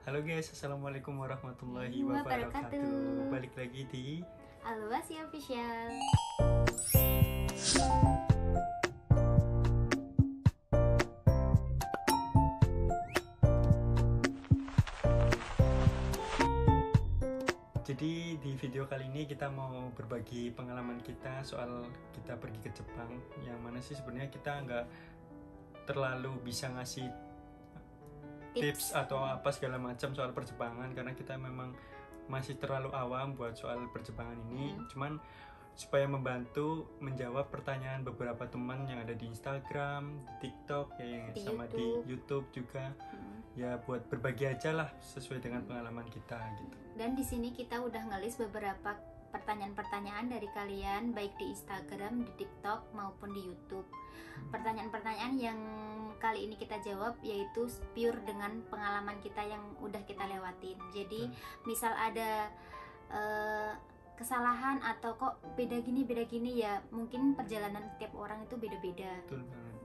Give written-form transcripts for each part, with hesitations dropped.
Halo guys, assalamualaikum warahmatullahi Wabarakatuh. wabarakatuh. Balik lagi di Alwasi Official. Jadi di video kali ini kita mau berbagi pengalaman kita soal kita pergi ke Jepang. Yang mana sih sebenarnya kita nggak terlalu bisa ngasih tips atau apa segala macam soal perjepangan karena kita memang masih terlalu awam buat soal perjepangan ini. Cuman supaya membantu menjawab pertanyaan beberapa teman yang ada di Instagram, di TikTok, Di sama di YouTube juga. Ya buat berbagi aja lah sesuai dengan pengalaman kita gitu. Dan di sini kita udah ngelis beberapa pertanyaan-pertanyaan dari kalian baik di Instagram, di TikTok maupun di YouTube. Pertanyaan-pertanyaan yang kali ini kita jawab yaitu pure dengan pengalaman kita yang udah kita lewatin. Jadi misal ada kesalahan atau kok beda gini ya, mungkin perjalanan setiap orang itu beda-beda. Betul banget.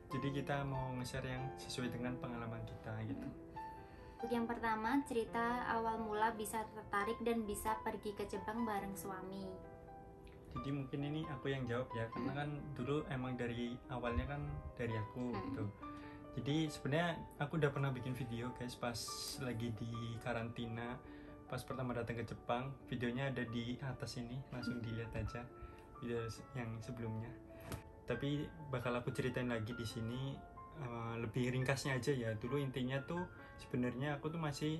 Jadi kita mau nge-share yang sesuai dengan pengalaman kita gitu. Untuk yang pertama, cerita awal mula bisa tertarik dan bisa pergi ke Jepang bareng suami. Jadi mungkin ini aku yang jawab ya, karena kan dulu emang dari awalnya kan dari aku gitu. Jadi sebenarnya aku udah pernah bikin video guys pas lagi di karantina, pas pertama datang ke Jepang. Videonya ada di atas ini, langsung dilihat aja video yang sebelumnya. Tapi bakal aku ceritain lagi di sini lebih ringkasnya aja ya. Dulu intinya tuh sebenarnya aku tuh masih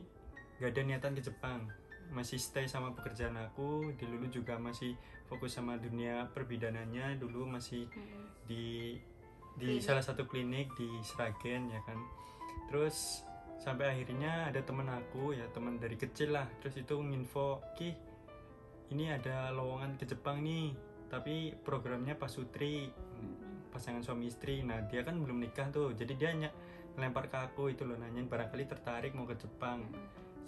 gak ada niatan ke Jepang, masih stay sama pekerjaan aku. Dulu juga masih fokus sama dunia perbidanannya, dulu masih di salah satu klinik di Sragen ya kan. Terus sampai akhirnya ada temen aku ya, temen dari kecil lah, terus itu nginfo, Ki ini ada lowongan ke Jepang nih, tapi programnya pasutri, pasangan suami istri. Nah dia kan belum nikah tuh, jadi dia ngelempar ke aku itu loh, nanyain barangkali tertarik mau ke Jepang.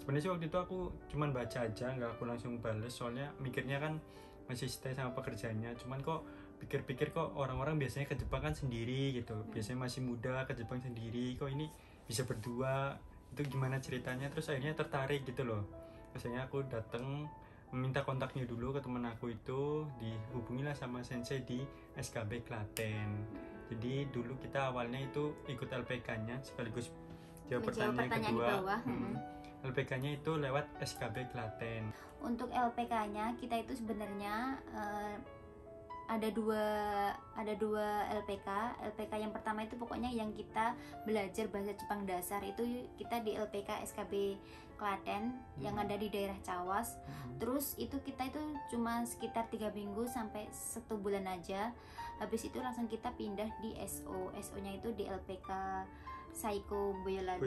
Sebenarnya sih waktu itu aku cuman baca aja, nggak aku langsung bales, soalnya mikirnya kan masih stay sama pekerjaannya. Cuman kok pikir-pikir kok orang-orang biasanya ke Jepang kan sendiri gitu, biasanya masih muda ke Jepang sendiri, kok ini bisa berdua, itu gimana ceritanya. Terus akhirnya tertarik gitu loh. Terus akhirnya aku datang meminta kontaknya dulu ke teman aku itu, dihubungilah sama sensei di SKB Klaten. Jadi dulu kita awalnya itu ikut LPK-nya sekaligus jawab pertanyaan kedua. Di bawah. LPK-nya itu lewat SKB Klaten. Untuk LPK-nya kita itu sebenarnya ada dua LPK. LPK yang pertama itu pokoknya yang kita belajar bahasa Jepang dasar, itu kita di LPK SKB Klaten yang ada di daerah Cawas. Terus itu kita itu cuma sekitar 3 minggu sampai 1 bulan aja. Habis itu langsung kita pindah di SO-nya itu di LPK Saiko Boyolali.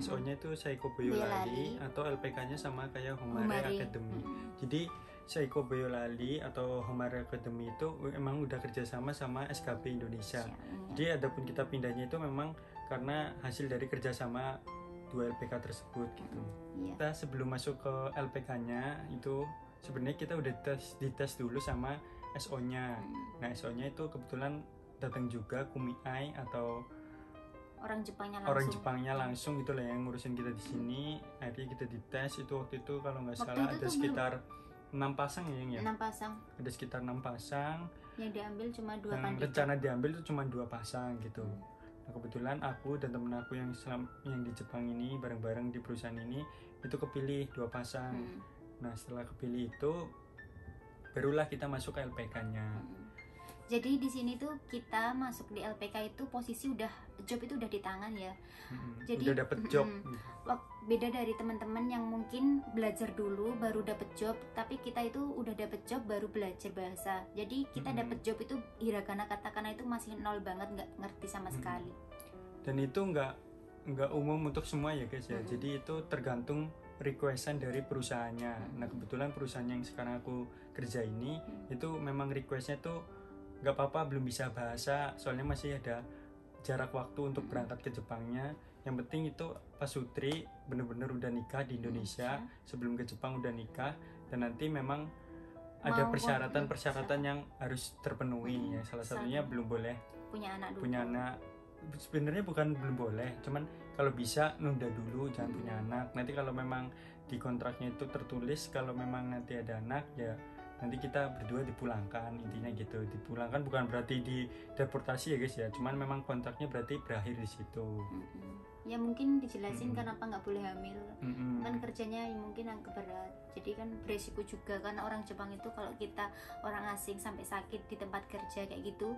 SO-nya itu Saiko Boyolali atau LPK-nya sama kayak Homare Academy. Jadi Saiko Boyolali atau Homare Academy itu emang udah kerjasama sama SKB Indonesia. Jadi adapun kita pindahnya itu memang karena hasil dari kerjasama dua LPK tersebut gitu. Kita sebelum masuk ke LPK-nya itu sebenarnya kita udah dites dulu sama SO-nya. Nah SO-nya itu kebetulan datang juga Kumiai atau orang Jepangnya langsung gitu lah yang ngurusin kita di sini. Akhirnya kita dites itu waktu itu kalau nggak salah ada sekitar 6 pasang ya. 6 pasang. Ada sekitar 6 pasang. Yang diambil cuma 2 yang kandidat. Rencana diambil itu cuma 2 pasang gitu. Nah, kebetulan aku dan temen aku yang di Jepang ini bareng-bareng di perusahaan ini itu kepilih 2 pasang. Nah setelah kepilih itu barulah kita masuk ke LPK-nya. Jadi di sini tuh kita masuk di LPK itu posisi job itu udah di tangan ya. Jadi udah dapet job. Beda dari teman-teman yang mungkin belajar dulu baru dapet job, tapi kita itu udah dapet job baru belajar bahasa. Jadi kita dapet job itu hiragana katakana itu masih nol banget, nggak ngerti sama sekali. Dan itu nggak umum untuk semua ya guys ya. Jadi itu tergantung requestan dari perusahaannya. Nah kebetulan perusahaan yang sekarang aku kerja ini itu memang requestnya tuh nggak apa-apa belum bisa bahasa, soalnya masih ada jarak waktu untuk berangkat ke Jepangnya. Yang penting itu pasutri bener-bener udah nikah di Indonesia, sebelum ke Jepang udah nikah, dan nanti memang ada persyaratan yang harus terpenuhi ya. Salah satunya belum boleh punya anak dulu. Sebenarnya bukan belum boleh, cuman kalau bisa nunda dulu, jangan punya anak. Nanti kalau memang di kontraknya itu tertulis kalau memang nanti ada anak, ya nanti kita berdua dipulangkan, intinya gitu. Dipulangkan bukan berarti dideportasi ya guys ya, cuman memang kontraknya berarti berakhir di situ. Ya mungkin dijelasin kenapa nggak boleh hamil. Kan kerjanya mungkin agak berat, jadi kan beresiko juga kan. Orang Jepang itu kalau kita orang asing sampai sakit di tempat kerja kayak gitu,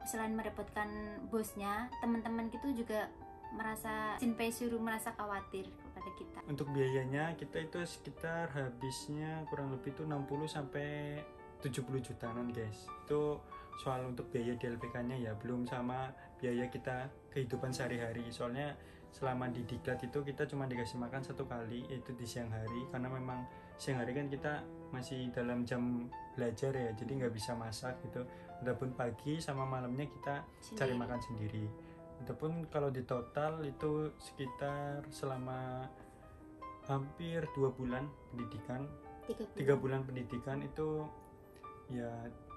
selain merepotkan bosnya, teman-teman gitu juga merasa Shinpei suruh merasa khawatir kepada kita. Untuk biayanya kita itu sekitar habisnya kurang lebih itu 60 sampai 70 jutaan guys. Itu soal untuk biaya di LPK-nya ya, belum sama biaya kita kehidupan sehari-hari. Soalnya selama di diklat itu kita cuma dikasih makan 1 kali, yaitu di siang hari, karena memang siang hari kan kita masih dalam jam belajar ya, jadi nggak bisa masak gitu. Adapun pagi sama malamnya kita cari makan sendiri. Ataupun kalau di total itu sekitar selama hampir 2 bulan pendidikan, 3 bulan pendidikan itu ya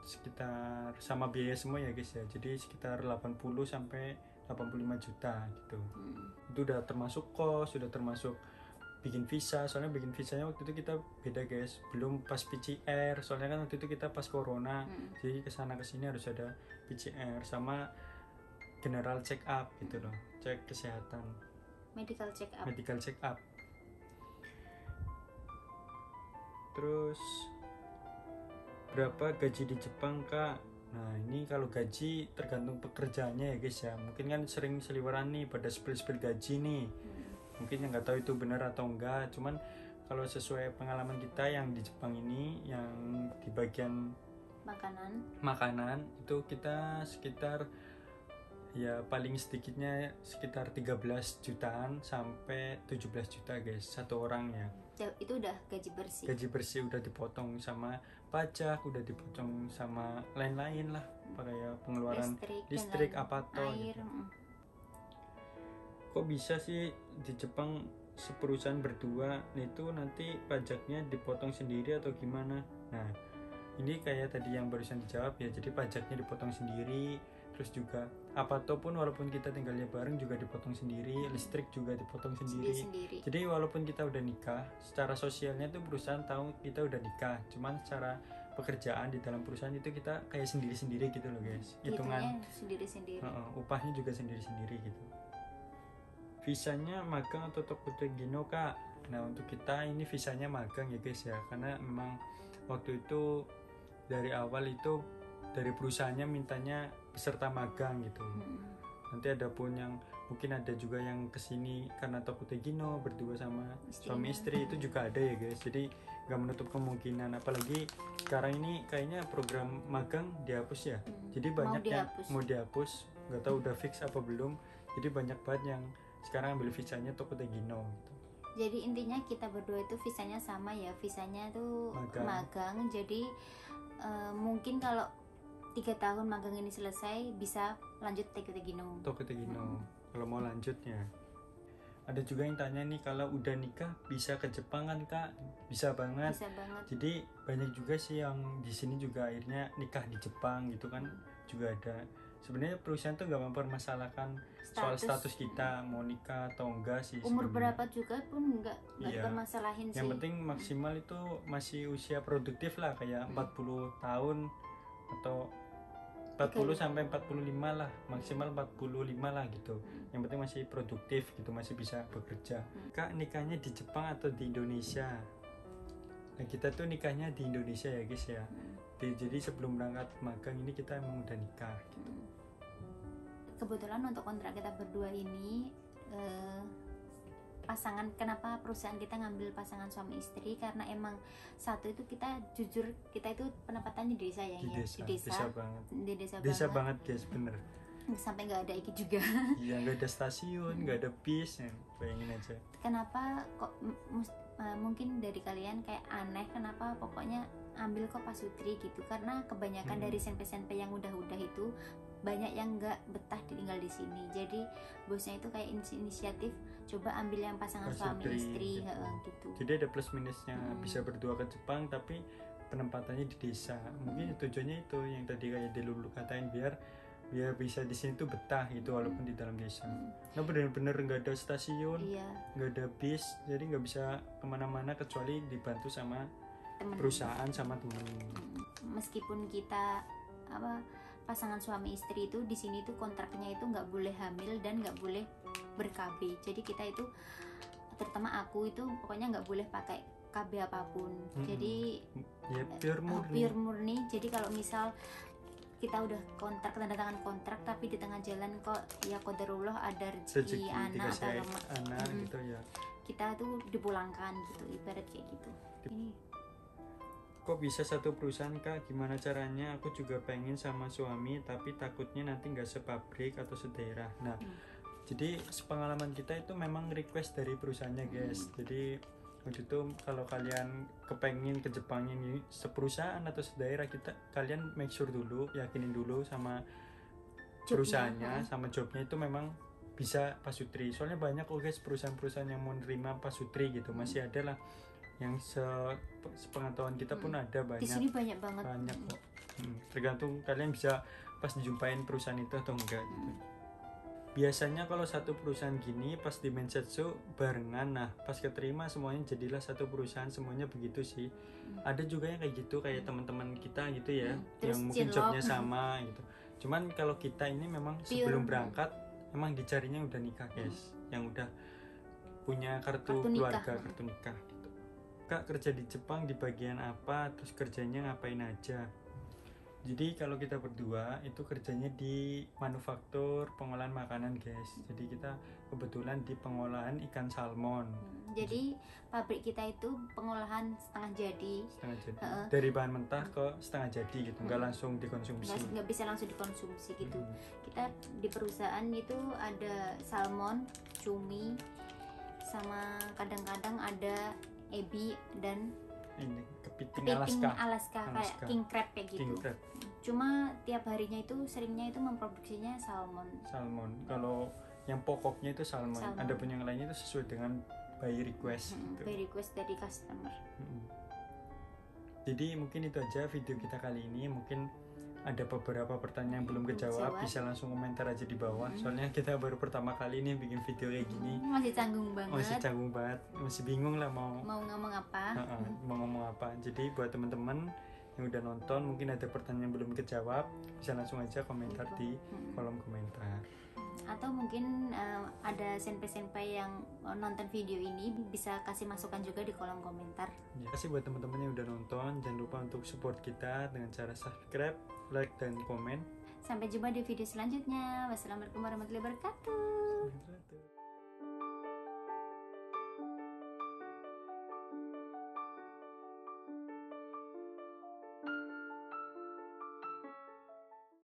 sekitar sama biaya semua ya guys ya, jadi sekitar 80 sampai 85 juta gitu. Itu udah termasuk kos, sudah termasuk bikin visa. Soalnya bikin visanya waktu itu kita beda guys, belum pas PCR, soalnya kan waktu itu kita pas corona, jadi kesana kesini harus ada PCR sama general check up gitu loh, cek kesehatan, medical check up. Terus berapa gaji di Jepang kak? Nah ini kalau gaji tergantung pekerjaannya ya guys ya, mungkin kan sering seliweran nih pada spill gaji nih, mungkin yang nggak tahu itu benar atau enggak, cuman kalau sesuai pengalaman kita yang di Jepang ini, yang di bagian makanan itu kita sekitar ya paling sedikitnya sekitar 13 jutaan sampai 17 juta guys, 1 orang ya. Itu udah gaji bersih Udah dipotong sama pajak, udah dipotong sama lain-lain lah, kayak pengeluaran listrik apa toh gitu. Kok bisa sih di Jepang seperusahaan berdua itu nanti pajaknya dipotong sendiri atau gimana? Nah ini kayak tadi yang barusan dijawab ya, jadi pajaknya dipotong sendiri, terus juga apa pun walaupun kita tinggalnya bareng juga dipotong sendiri, listrik juga dipotong sendiri. Jadi walaupun kita udah nikah, secara sosialnya tuh perusahaan tahu kita udah nikah, cuman secara pekerjaan di dalam perusahaan itu kita kayak sendiri-sendiri gitu loh guys. Hitungan sendiri-sendiri. Upahnya juga sendiri-sendiri gitu. Visanya magang atau Tokutegino kak? Nah untuk kita ini visanya magang ya guys ya, karena memang waktu itu dari awal itu dari perusahaannya mintanya peserta magang gitu. Nanti ada pun yang mungkin ada juga yang kesini karena Tokutegino berdua sama suami istri, itu juga ada ya guys, jadi nggak menutup kemungkinan. Apalagi sekarang ini kayaknya program magang dihapus ya, jadi banyak yang mau dihapus, nggak tahu udah fix apa belum, jadi banyak banget yang sekarang ambil visanya Tokutegino gitu. Jadi intinya kita berdua itu visanya sama ya, visanya tuh magang. Jadi mungkin kalau 3 tahun magang ini selesai bisa lanjut Tokutegino. Kalau mau lanjutnya. Ada juga yang tanya nih, kalau udah nikah bisa ke Jepang kan kak? Bisa banget. Jadi banyak juga sih yang di sini juga akhirnya nikah di Jepang gitu kan, juga ada. Sebenarnya perusahaan tuh nggak mempermasalahkan soal status kita mau nikah atau enggak sih. Umur berapa juga pun nggak dipermasalahin sih. Yang penting maksimal itu masih usia produktif lah, kayak 40 tahun atau 40 sampai 45 lah, maksimal 45 lah gitu. Yang penting masih produktif gitu, masih bisa bekerja. Kak nikahnya di Jepang atau di Indonesia? Nah kita tuh nikahnya di Indonesia ya guys ya. Jadi sebelum berangkat magang ini kita emang udah nikah gitu. Kebetulan untuk kontrak kita berdua ini pasangan, kenapa perusahaan kita ngambil pasangan suami istri, karena emang satu itu kita jujur, kita itu penempatannya di desa ya, di desa banget guys, bener, sampai nggak ada iki juga. Iya, nggak ada stasiun, nggak ada bis ya, bayangin aja. Kenapa kok mungkin dari kalian kayak aneh, kenapa pokoknya ambil kok pasutri gitu, karena kebanyakan dari senpe-senpe yang udah itu banyak yang nggak betah tinggal di sini. Jadi bosnya itu kayak inisiatif coba ambil yang pasangan suami istri gitu. Jadi ada plus minusnya, bisa berdua ke Jepang tapi penempatannya di desa. Mungkin tujuannya itu yang tadi kayak Delulu katain, biar biar bisa di sini tuh betah gitu walaupun di dalam desa. Nah bener-bener nggak ada stasiun, Iya, nggak ada bis, jadi nggak bisa kemana-mana kecuali dibantu sama temen. perusahaan sama temen. Meskipun kita apa pasangan suami istri itu di sini tuh kontraknya itu nggak boleh hamil dan nggak boleh ber-KB. Jadi kita itu, terutama aku itu pokoknya nggak boleh pakai KB apapun. Jadi Ya pure murni. pure murni. Jadi kalau misal kita udah kontrak, tanda tangan kontrak, tapi di tengah jalan kok ya qadarullah ada rezeki anak dikasih atau anak gitu ya, kita tuh dipulangkan gitu, ibarat kayak gitu. Ini kok bisa satu perusahaan Kak, gimana caranya? Aku juga pengen sama suami tapi takutnya nanti nggak sepabrik atau sedaerah. Nah jadi sepengalaman kita itu memang request dari perusahaannya guys. Jadi waktu itu kalau kalian kepengen ke Jepang ini seperusahaan atau sedaerah, kalian make sure dulu, yakinin dulu sama perusahaannya, sama jobnya itu memang bisa pasutri. Soalnya banyak kok guys perusahaan-perusahaan yang mau nerima pasutri gitu, masih ada lah yang sepengetahuan kita pun ada banyak. di sini banyak banget. Banyak kok. Tergantung kalian bisa pas dijumpain perusahaan itu atau enggak gitu. Biasanya kalau satu perusahaan gini pas di Mensetsu barengan, nah pas keterima semuanya jadilah satu perusahaan, semuanya begitu sih. Ada juga yang kayak gitu, kayak teman-teman kita gitu ya, yang mungkin jobnya sama gitu. Cuman kalau kita ini memang sebelum berangkat emang dicarinya udah nikah guys, yang udah punya kartu keluarga, kartu nikah gitu. Kak kerja di Jepang di bagian apa, terus kerjanya ngapain aja? Jadi kalau kita berdua itu kerjanya di manufaktur pengolahan makanan guys. Jadi kita kebetulan di pengolahan ikan salmon. Jadi pabrik kita itu pengolahan setengah jadi. Dari bahan mentah ke setengah jadi gitu, nggak langsung dikonsumsi. Nggak bisa langsung dikonsumsi gitu. Kita di perusahaan itu ada salmon, cumi, sama kadang-kadang ada ebi dan ini kepiting Alaska kayak king crab kayak gitu. Cuma tiap harinya itu seringnya itu memproduksinya salmon. Kalau yang pokoknya itu salmon. Ada pun yang lainnya itu sesuai dengan by request gitu. By request dari customer. Jadi mungkin itu aja video kita kali ini. Mungkin ada beberapa pertanyaan yang belum kejawab, bisa langsung komentar aja di bawah. Soalnya kita baru pertama kali ini bikin video kayak gini. Masih canggung banget. Masih bingung lah mau ngomong apa. Mau ngomong apa. Jadi buat teman-teman yang udah nonton, mungkin ada pertanyaan yang belum kejawab, bisa langsung aja komentar di kolom komentar. Atau mungkin ada senpai-senpai yang nonton video ini bisa kasih masukan juga di kolom komentar. Terima kasih buat teman-teman yang udah nonton. Jangan lupa untuk support kita dengan cara subscribe, like, dan komen. Sampai jumpa di video selanjutnya. Wassalamualaikum warahmatullahi wabarakatuh.